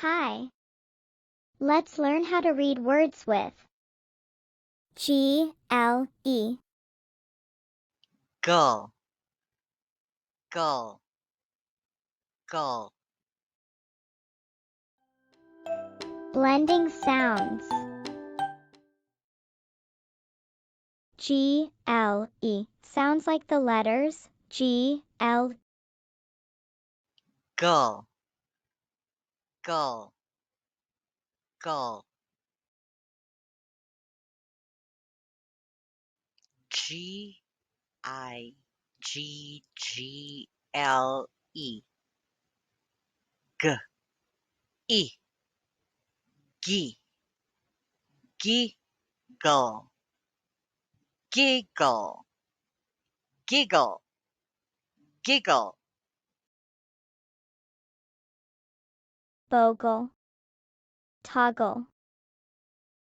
Hi. Let's learn how to read words with GLE. Girl, girl, girl. Blending sounds. GLE sounds like the letters GL. Girl, girl, girl. Gigle. G, E, G, giggle, giggle, giggle, giggle. Bogle, toggle,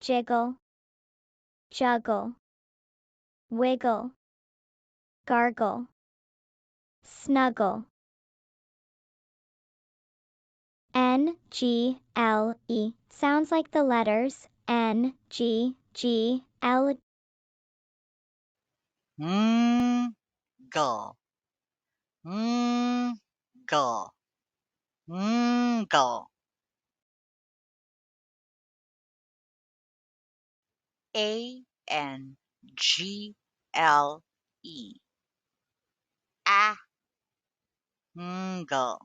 jiggle, juggle, wiggle, gargle, snuggle. NGLE sounds like the letters NGGL. Go, go, go. ANGLE. Angle, angle,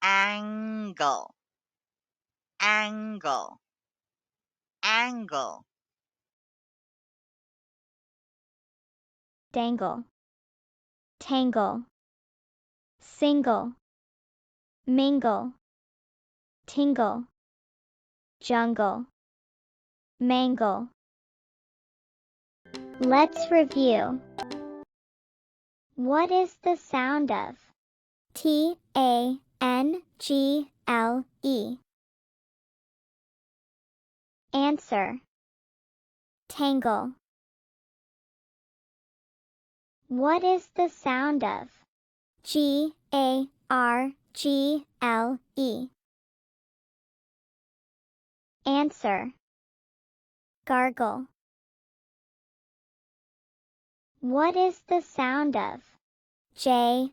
angle, angle, angle. Dangle, tangle, single, mingle, tingle, jungle, mangle. Let's review. What is the sound of TANGLE? Answer. Tangle. What is the sound of GARGLE? Answer. Gargle. What is the sound of JIGGLE?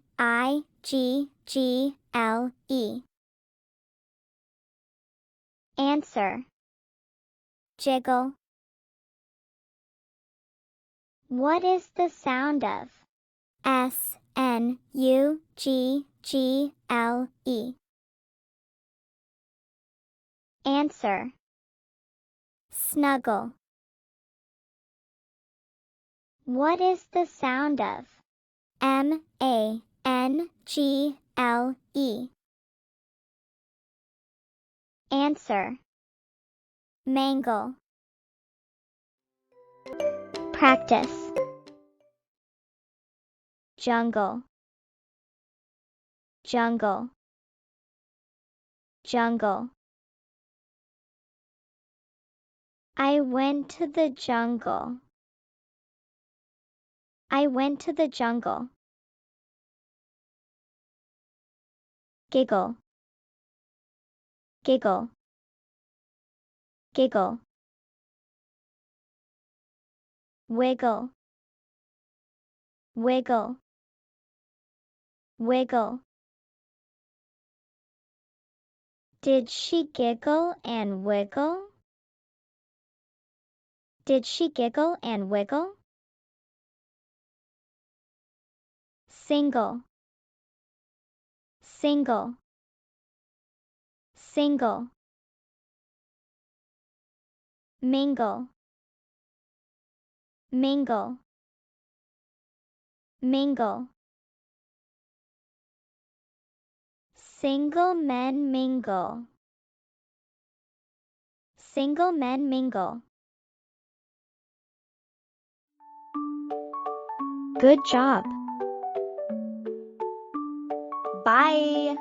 Answer. Jiggle. What is the sound of SNUGGLE? Answer. Snuggle. What is the sound of MANGLE? Answer. Mangle. Practice. Jungle, jungle, jungle. I went to the jungle. I went to the jungle. Giggle, giggle, giggle. Wiggle, wiggle, wiggle. Did she giggle and wiggle? Did she giggle and wiggle? Single, single, single. Mingle, mingle, mingle. Single men mingle. Single men mingle. Good job. Bye.